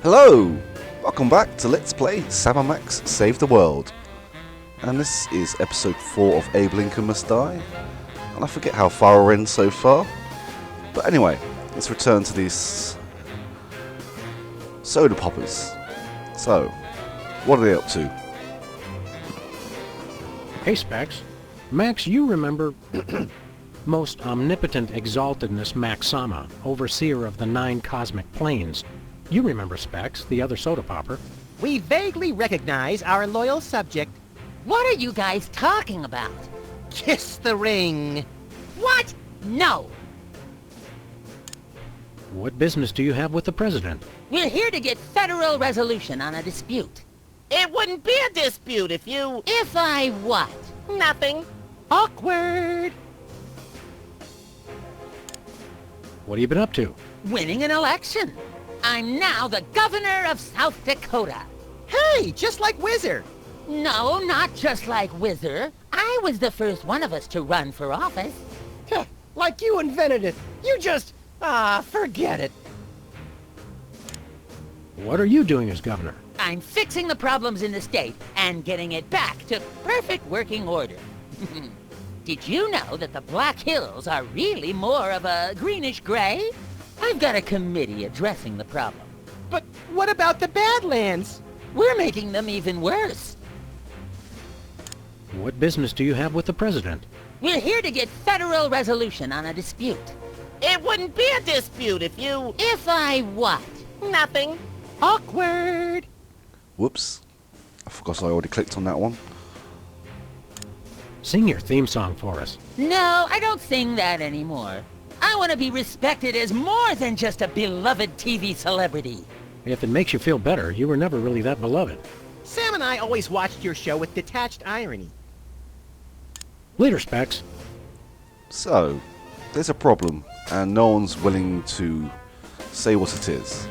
Hello! Welcome back to Let's Play Sam and Max Save the World. And this is episode 4 of Abe Lincoln Must Die. And I forget how far we're in so far. But anyway, let's return to these soda poppers. So, what are they up to? Hey, Specs. Max, you remember most omnipotent exaltedness Max Sama, overseer of the 9 cosmic planes. You remember Specs, the other soda popper. We vaguely recognize our loyal subject. What are you guys talking about? Kiss the ring. What? No! What business do you have with the president? We're here to get federal resolution on a dispute. It wouldn't be a dispute if you... If I what? Nothing. Awkward. What have you been up to? Winning an election. I'm now the governor of South Dakota. Hey, just like Whizzer. No, not just like Whizzer. I was the first one of us to run for office. Heh, like you invented it. You just... forget it. What are you doing as governor? I'm fixing the problems in the state and getting it back to perfect working order. Did you know that the Black Hills are really more of a greenish gray? I've got a committee addressing the problem. But what about the Badlands? We're making them even worse. What business do you have with the president? We're here to get federal resolution on a dispute. It wouldn't be a dispute if you... If I what? Nothing. Awkward. Whoops. I forgot I already clicked on that one. Sing your theme song for us. No, I don't sing that anymore. I want to be respected as more than just a beloved TV celebrity. If it makes you feel better, you were never really that beloved. Sam and I always watched your show with detached irony. Later, Specs. So, there's a problem, and no one's willing to say what it is.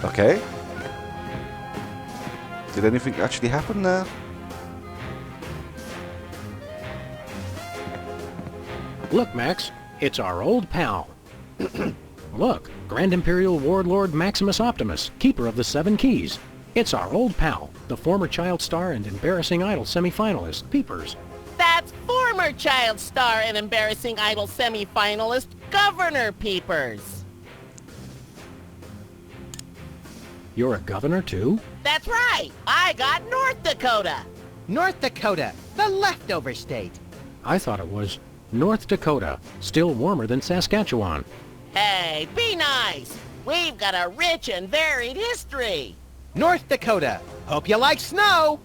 Okay. Did anything actually happen there? Look, Max, it's our old pal. Look, Grand Imperial Warlord Maximus Optimus, keeper of the 7 Keys. It's our old pal, the former child star and embarrassing idol semi-finalist, Peepers. That's former child star and embarrassing idol semi-finalist, Governor Peepers. You're a governor, too? That's right. I got North Dakota. North Dakota, the leftover state. I thought it was North Dakota, still warmer than Saskatchewan. Hey, be nice. We've got a rich and varied history. North Dakota, hope you like snow.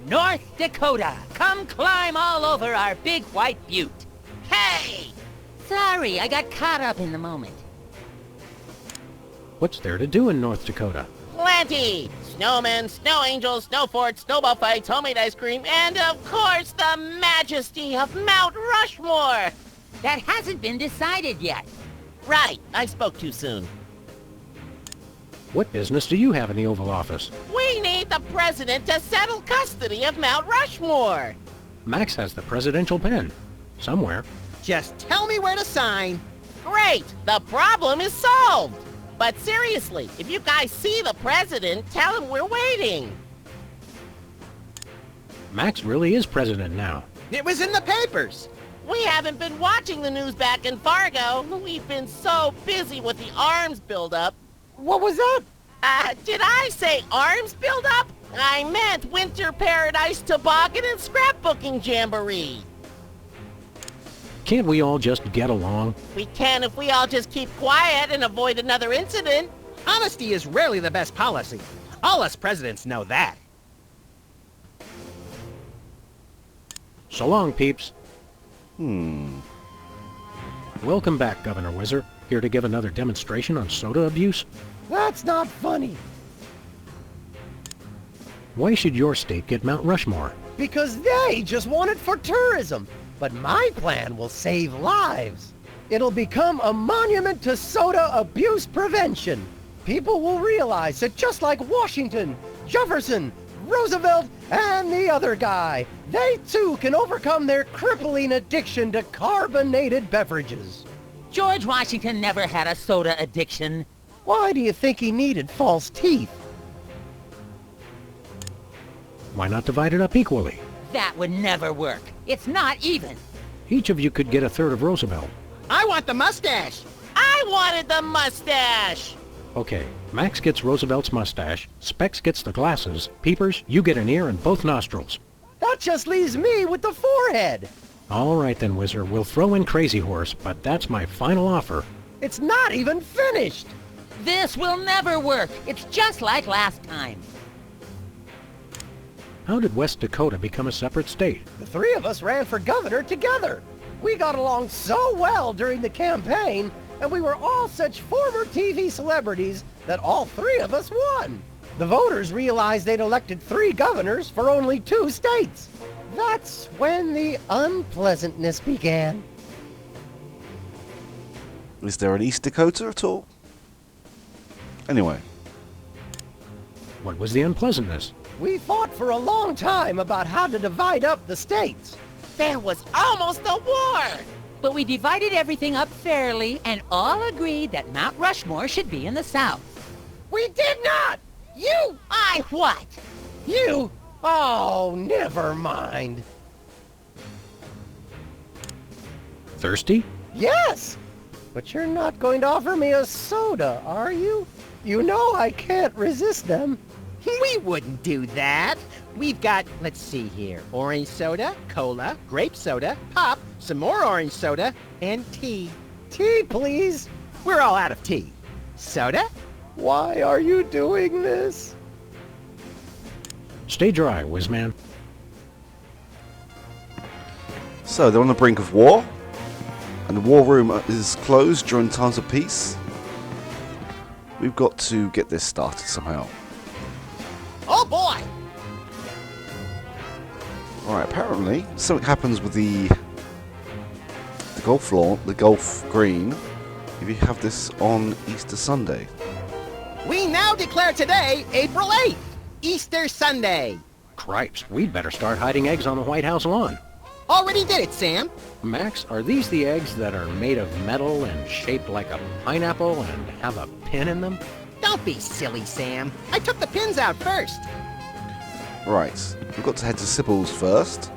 North Dakota, come climb all over our big white butte. Hey! Sorry, I got caught up in the moment. What's there to do in North Dakota? Plenty! Snowmen, snow angels, snow forts, snowball fights, homemade ice cream, and of course the majesty of Mount Rushmore! That hasn't been decided yet. Right, I spoke too soon. What business do you have in the Oval Office? We need the president to settle custody of Mount Rushmore! Max has the presidential pen. Somewhere. Just tell me where to sign. Great! The problem is solved! But seriously, if you guys see the president, tell him we're waiting. Max really is president now. It was in the papers. We haven't been watching the news back in Fargo. We've been so busy with the arms buildup. What was that? Did I say arms buildup? I meant Winter Paradise Toboggan and Scrapbooking Jamboree. Can't we all just get along? We can if we all just keep quiet and avoid another incident. Honesty is rarely the best policy. All us presidents know that. So long, peeps. Hmm. Welcome back, Governor Whizzer. Here to give another demonstration on soda abuse? That's not funny. Why should your state get Mount Rushmore? Because they just want it for tourism. But my plan will save lives. It'll become a monument to soda abuse prevention. People will realize that just like Washington, Jefferson, Roosevelt and the other guy. They too can overcome their crippling addiction to carbonated beverages. George Washington never had a soda addiction. Why do you think he needed false teeth? Why not divide it up equally? That would never work. It's not even. Each of you could get a third of Roosevelt. I want the mustache. I wanted the mustache. Okay, Max gets Roosevelt's mustache, Specs gets the glasses, Peepers, you get an ear and both nostrils. That just leaves me with the forehead. All right then, Whizzer, we'll throw in Crazy Horse, but that's my final offer. It's not even finished. This will never work. It's just like last time. How did West Dakota become a separate state? The three of us ran for governor together. We got along so well during the campaign, and we were all such former TV celebrities that all three of us won. The voters realized they'd elected 3 governors for only 2 states. That's when the unpleasantness began. Is there an East Dakota at all? Anyway, What was the unpleasantness? We fought for a long time about how to divide up the states. There was almost a war. But we divided everything up fairly and all agreed that Mount Rushmore should be in the South. We did not! I what? You? Oh, never mind. Thirsty? Yes! But you're not going to offer me a soda, are you? You know I can't resist them. We wouldn't do that. We've got, let's see here, orange soda, cola, grape soda, pop, some more orange soda, and tea. Tea, please. We're all out of tea. Soda? Why are you doing this? Stay dry, Whizman. so they're on the brink of war, and the war room is closed during times of peace. We've got to get this started somehow. Oh boy. Alright, apparently something happens with the golf lawn, the golf green, if you have this on Easter Sunday. We now declare today, April 8th, Easter Sunday. Cripes, we'd better start hiding eggs on the White House lawn. Already did it, Sam. Max, are these the eggs that are made of metal and shaped like a pineapple and have a pin in them? Don't be silly, Sam. I took the pins out first. Right, we've got to head to Sybil's first.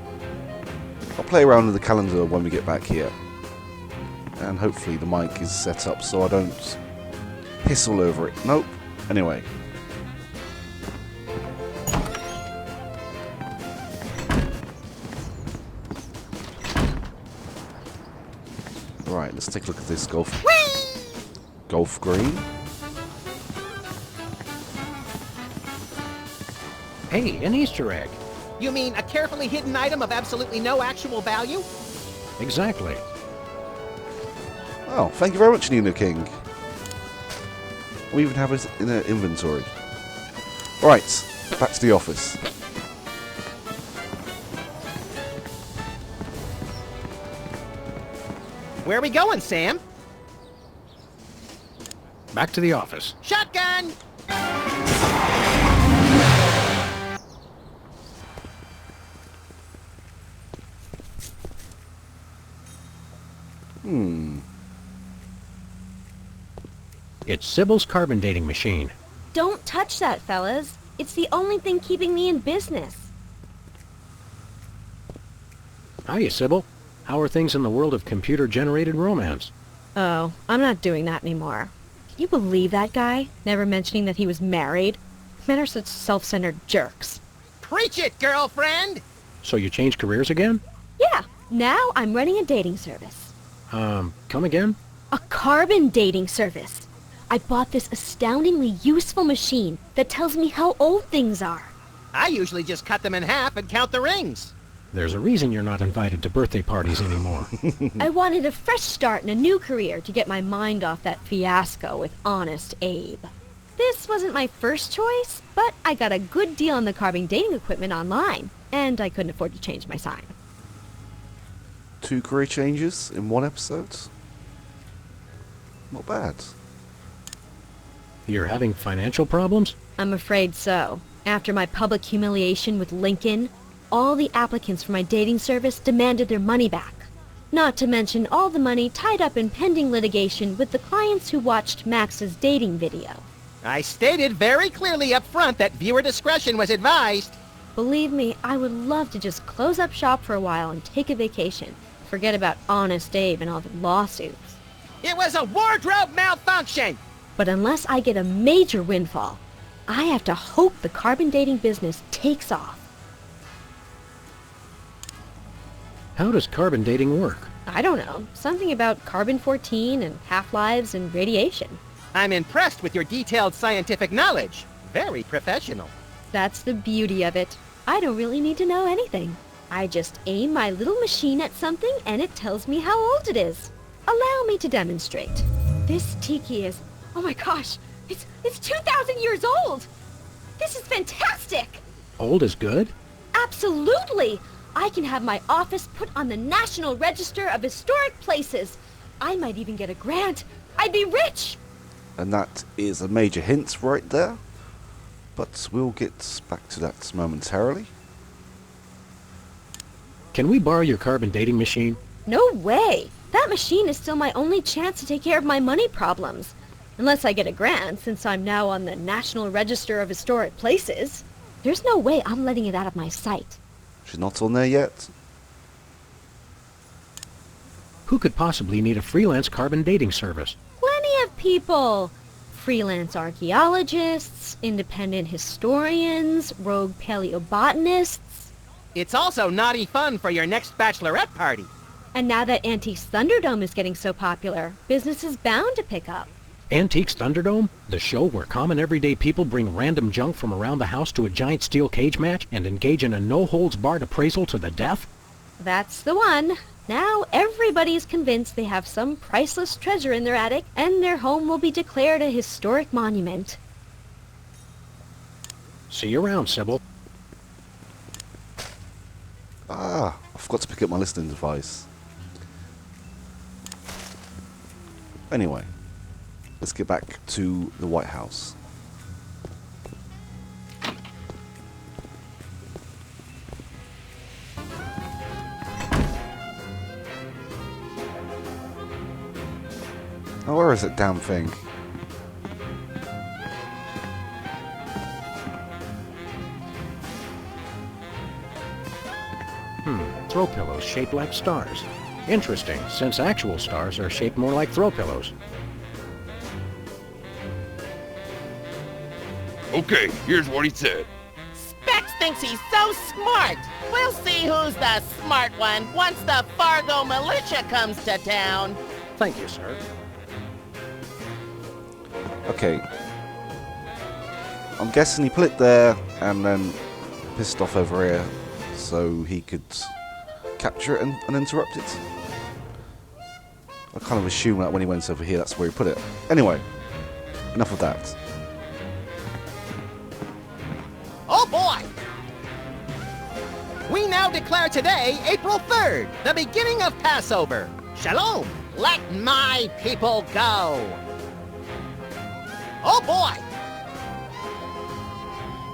I'll play around with the calendar when we get back here. And hopefully the mic is set up so I don't hiss all over it. Nope. Anyway. Right, let's take a look at this golf green. Hey, an Easter egg. You mean a carefully hidden item of absolutely no actual value? Exactly. Oh, thank you very much, Nina King. We even have it in our inventory. Right, back to the office. Where are we going, Sam? Back to the office. Shotgun! It's Sybil's carbon dating machine. Don't touch that, fellas. It's the only thing keeping me in business. Hiya, Sybil. How are things in the world of computer-generated romance? Oh, I'm not doing that anymore. Can you believe that guy? Never mentioning that he was married? Men are such self-centered jerks. Preach it, girlfriend! So you changed careers again? Yeah, now I'm running a dating service. Come again? A carbon dating service. I bought this astoundingly useful machine that tells me how old things are. I usually just cut them in half and count the rings. There's a reason you're not invited to birthday parties anymore. I wanted a fresh start in a new career to get my mind off that fiasco with Honest Abe. This wasn't my first choice, but I got a good deal on the carbon dating equipment online, and I couldn't afford to change my sign. 2 career changes in 1 episode. Not bad. You're having financial problems? I'm afraid so. After my public humiliation with Lincoln, all the applicants for my dating service demanded their money back. Not to mention all the money tied up in pending litigation with the clients who watched Max's dating video. I stated very clearly up front that viewer discretion was advised. Believe me, I would love to just close up shop for a while and take a vacation. Forget about Honest Abe and all the lawsuits. It was a wardrobe malfunction! But unless I get a major windfall, I have to hope the carbon dating business takes off. How does carbon dating work? I don't know. Something about carbon-14 and half-lives and radiation. I'm impressed with your detailed scientific knowledge. Very professional. That's the beauty of it. I don't really need to know anything. I just aim my little machine at something and it tells me how old it is. Allow me to demonstrate. This tiki is... oh my gosh! It's 2,000 years old! This is fantastic! Old is good? Absolutely! I can have my office put on the National Register of Historic Places. I might even get a grant. I'd be rich! And that is a major hint right there. But we'll get back to that momentarily. Can we borrow your carbon dating machine? No way! That machine is still my only chance to take care of my money problems. Unless I get a grant, since I'm now on the National Register of Historic Places. There's no way I'm letting it out of my sight. She's not on there yet. Who could possibly need a freelance carbon dating service? Plenty of people. Freelance archaeologists, independent historians, rogue paleobotanists. It's also naughty fun for your next bachelorette party. And now that Antiques Thunderdome is getting so popular, business is bound to pick up. Antiques Thunderdome? The show where common everyday people bring random junk from around the house to a giant steel cage match and engage in a no-holds-barred appraisal to the death? That's the one. Now everybody's convinced they have some priceless treasure in their attic, and their home will be declared a historic monument. See you around, Sybil. Ah, I forgot to pick up my listening device. Anyway, let's get back to the White House. Oh, where is that damn thing? Throw pillows shaped like stars. Interesting, since actual stars are shaped more like throw pillows. Okay, here's what he said. Specs thinks he's so smart. We'll see who's the smart one once the Fargo militia comes to town. Thank you, sir. Okay. I'm guessing he put it there and then pissed off over here so he could capture it and interrupt it. I kind of assume that when he went over here, that's where he put it. Anyway, enough of that. Oh boy! We now declare today, April 3rd, the beginning of Passover. Shalom! Let my people go. Oh boy!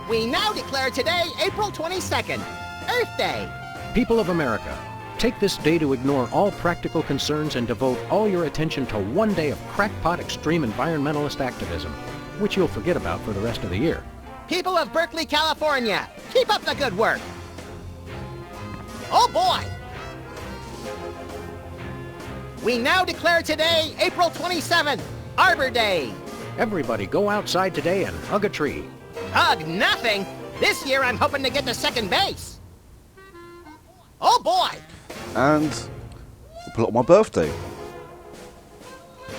We now declare today, April 22nd, Earth Day. People of America, take this day to ignore all practical concerns and devote all your attention to one day of crackpot extreme environmentalist activism, which you'll forget about for the rest of the year. People of Berkeley, California, keep up the good work. Oh boy! We now declare today, April 27th, Arbor Day. Everybody go outside today and hug a tree. Hug nothing. This year I'm hoping to get to second base. Oh boy! And we'll put it on my birthday.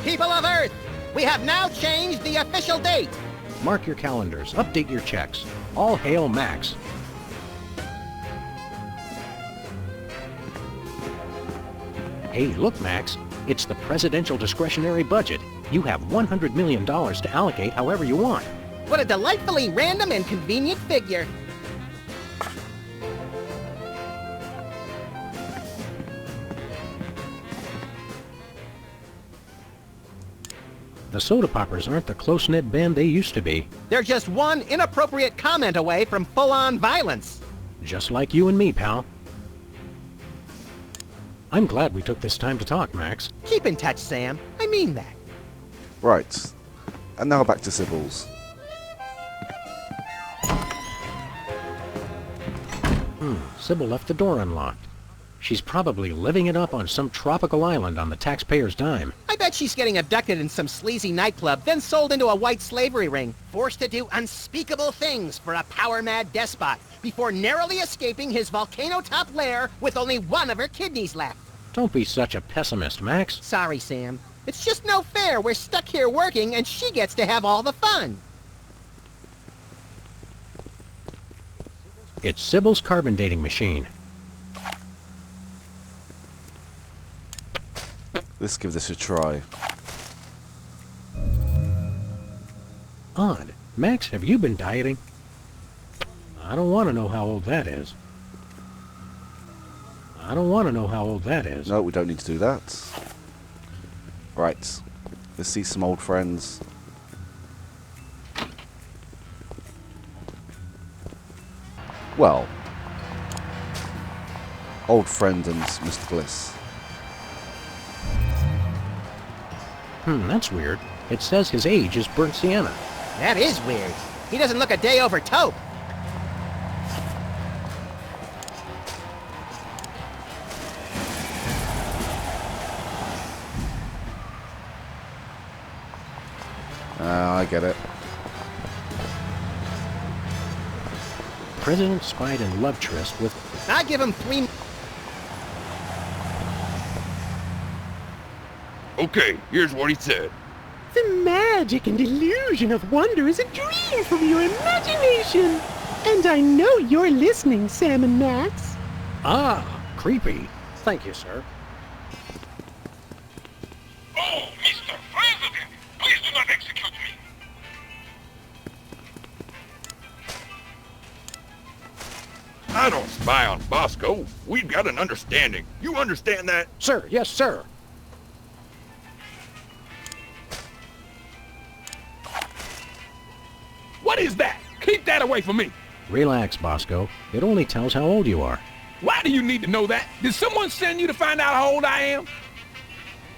People of Earth, we have now changed the official date. Mark your calendars, update your checks. All hail Max. Hey, look, Max. It's the presidential discretionary budget. You have $100 million to allocate however you want. What a delightfully random and convenient figure. The soda poppers aren't the close-knit band they used to be. They're just one inappropriate comment away from full-on violence. Just like you and me, pal. I'm glad we took this time to talk, Max. Keep in touch, Sam. I mean that. Right. And now back to Sybil's. Sybil left the door unlocked. She's probably living it up on some tropical island on the taxpayer's dime. I bet she's getting abducted in some sleazy nightclub, then sold into a white slavery ring, forced to do unspeakable things for a power-mad despot, before narrowly escaping his volcano-top lair with only one of her kidneys left. Don't be such a pessimist, Max. Sorry, Sam. It's just no fair. We're stuck here working, and she gets to have all the fun. It's Sybil's carbon dating machine. Let's give this a try. Odd. Max, have you been dieting? I don't want to know how old that is. I don't want to know how old that is. No, we don't need to do that. Right. Let's see some old friends. Well, old friend and Mr. Bliss. That's weird. It says his age is burnt sienna. That is weird. He doesn't look a day over taupe. I get it. President spied in love tryst with... I give him 3... Okay, here's what he said. The magic and illusion of wonder is a dream from your imagination. And I know you're listening, Sam and Max. Ah, creepy. Thank you, sir. Oh, Mr. President, please do not execute me. I don't spy on Bosco. We've got an understanding. You understand that? Sir, yes, sir. What is that? Keep that away from me. Relax, Bosco. It only tells how old you are. Why do you need to know that? Did someone send you to find out how old I am?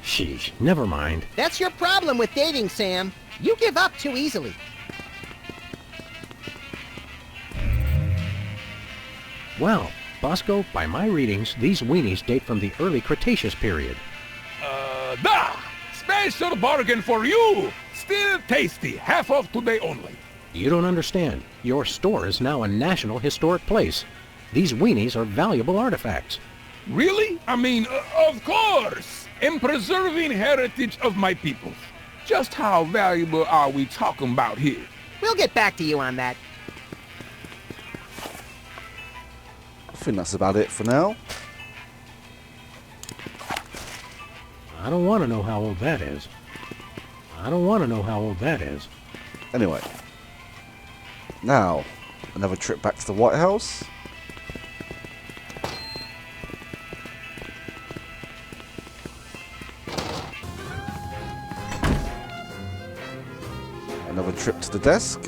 Sheesh, never mind. That's your problem with dating, Sam. You give up too easily. Well, Bosco, by my readings, these weenies date from the early Cretaceous period. Special bargain for you! Still tasty, half off today only. You don't understand. Your store is now a national historic place. These weenies are valuable artifacts. Really? I mean, of course! In preserving heritage of my people. Just how valuable are we talking about here? We'll get back to you on that. I think that's about it for now. I don't want to know how old that is. I don't want to know how old that is. Anyway. Now, another trip back to the White House. Another trip to the desk.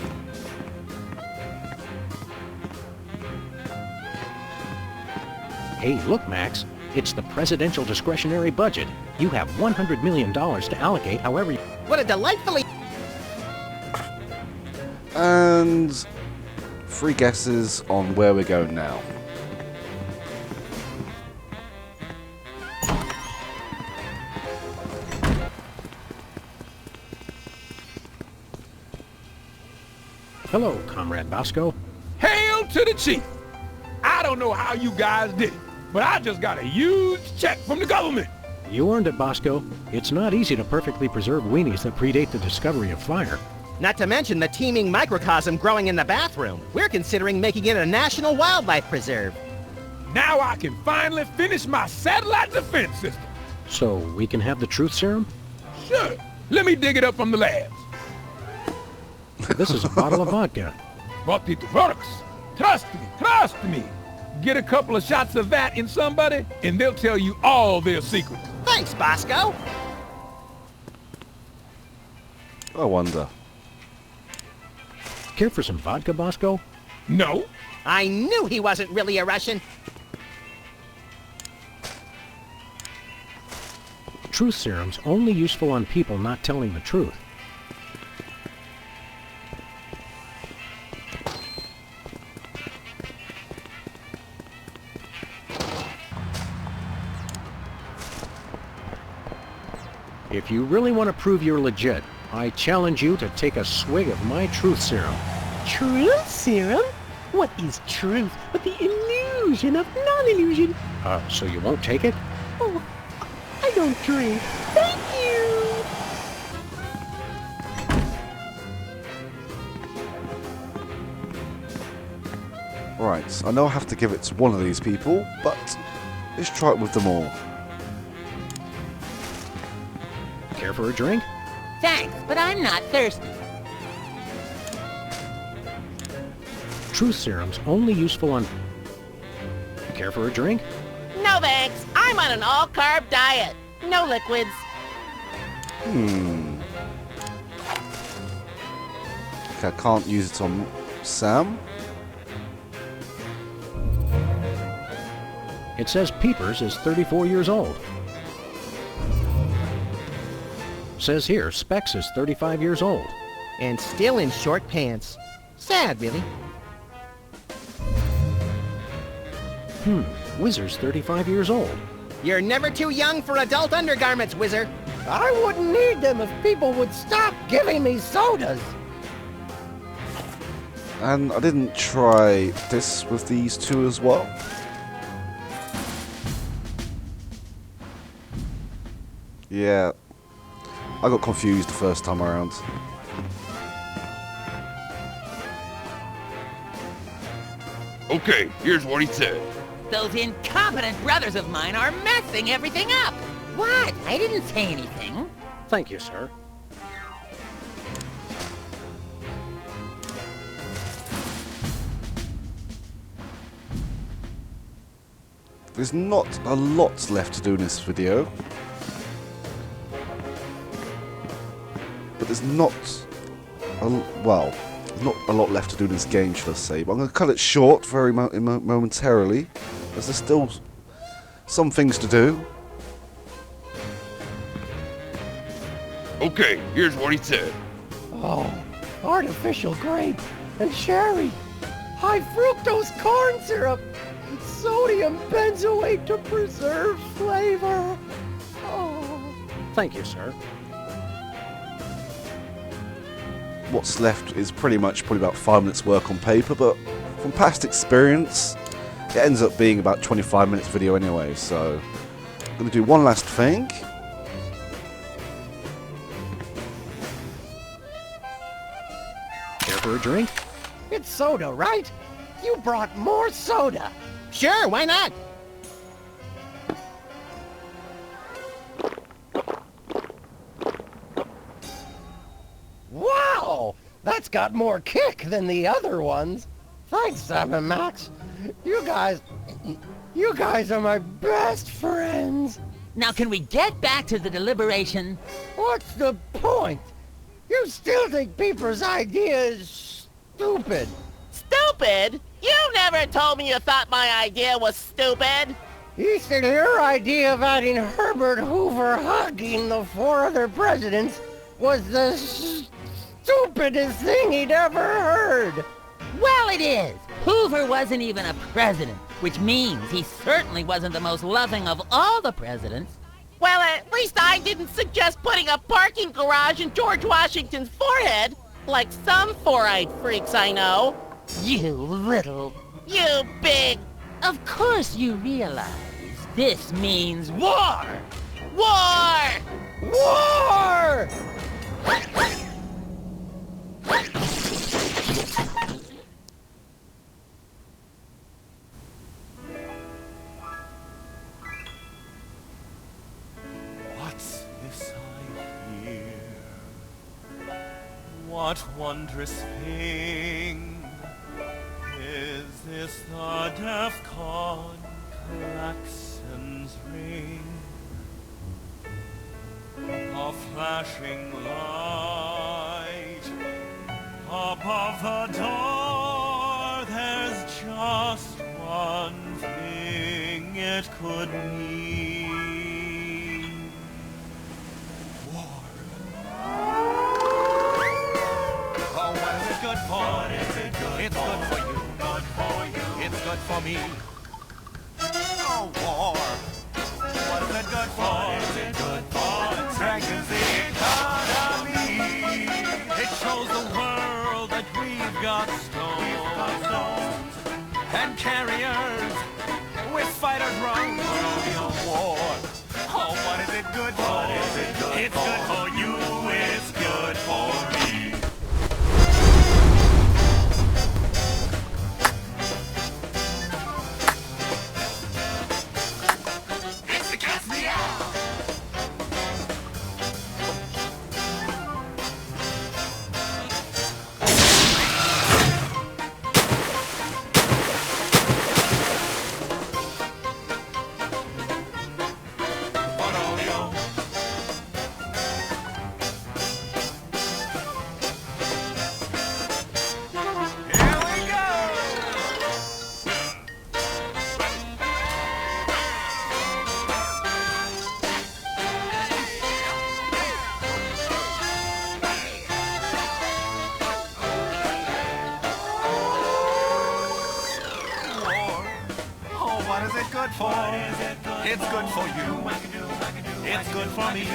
Hey, look, Max. It's the presidential discretionary budget. You have $100 million to allocate however you... What a delightfully... And 3 guesses on where we're going now. Hello, Comrade Bosco. Hail to the chief! I don't know how you guys did it, but I just got a huge check from the government. You earned it, Bosco. It's not easy to perfectly preserve weenies that predate the discovery of fire. Not to mention the teeming microcosm growing in the bathroom. We're considering making it a national wildlife preserve. Now I can finally finish my satellite defense system. So we can have the truth serum? Sure. Let me dig it up from the labs. This is a bottle of vodka. But it works. Trust me. Get a couple of shots of that in somebody, and they'll tell you all their secrets. Thanks, Bosco. I wonder. Care for some vodka, Bosco? No. I knew he wasn't really a Russian. Truth serum's only useful on people not telling the truth. If you really want to prove you're legit, I challenge you to take a swig of my truth serum. Truth serum? What is truth but the illusion of non-illusion? So you won't take it? Oh, I don't drink. Thank you! Right, I know I have to give it to one of these people, but let's try it with them all. Care for a drink? Thanks, but I'm not thirsty. Truth serum's only useful on... Care for a drink? No thanks. I'm on an all-carb diet. No liquids. Okay, I can't use it on Sam. It says Peepers is 34 years old. Says here Specs is 35 years old. And still in short pants. Sad, really. Whizzer's 35 years old. You're never too young for adult undergarments, Whizzer. I wouldn't need them if people would stop giving me sodas. And I didn't try this with these two as well. Yeah, I got confused the first time around. Okay, here's what he said. Those incompetent brothers of mine are messing everything up. What? I didn't say anything. Thank you, sir. There's not a lot left to do in this video. But there's not well, not a lot left to do in this game, should I say. But I'm going to cut it short very momentarily, as there's still some things to do. Okay, here's what he said. Oh, artificial grape and cherry, high fructose corn syrup, sodium benzoate to preserve flavor. Oh. Thank you, sir. What's left is probably about 5 minutes work on paper, but from past experience, it ends up being about 25 minutes video anyway, so I'm going to do one last thing. Care for a drink? It's soda, right? You brought more soda. Sure, why not? Wow, that's got more kick than the other ones. Thanks, Sam and Max. You guys are my best friends. Now can we get back to the deliberation? What's the point? You still think Peeper's idea is stupid. Stupid? You never told me you thought my idea was stupid. He said your idea of adding Herbert Hoover hugging the 4 other presidents was the stupidest thing he'd ever heard. Well, it is. Hoover wasn't even a president, which means he certainly wasn't the most loving of all the presidents. Well, at least I didn't suggest putting a parking garage in George Washington's forehead, like some four-eyed freaks I know. You little... You big... Of course you realize this means war! War! War! What's this I hear? What wondrous thing is this? The DEFCON klaxon's ring, a flashing light of the door, there's just one thing it could mean. War. Oh, what is it good for? What is it good it's for? Good for you. Good for you. It's good for me. Oh, war. What is it good for? What is it good for? It strengthens the economy. It shows the world that we've got stones and carriers with fighter drones. War. Oh, what is it good for? What is it good it's for? Good for you. It's good for me. It's good for you. It's good for me.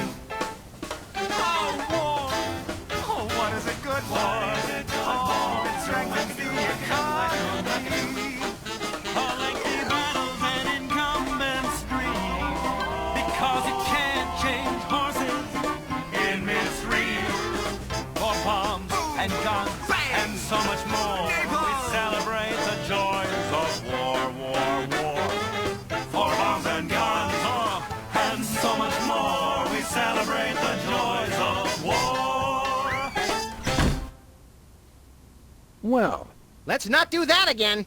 Oh, war. Oh, what is it good for? Oh, it strengthens the economy. Lengthy battles and incumbents stream, because you can't change horses in midstream. For bombs and guns and so much more, we celebrate the joys of war, war, war. For bombs and guns, and so much more, we celebrate the joys of war. Well, Let's not do that again.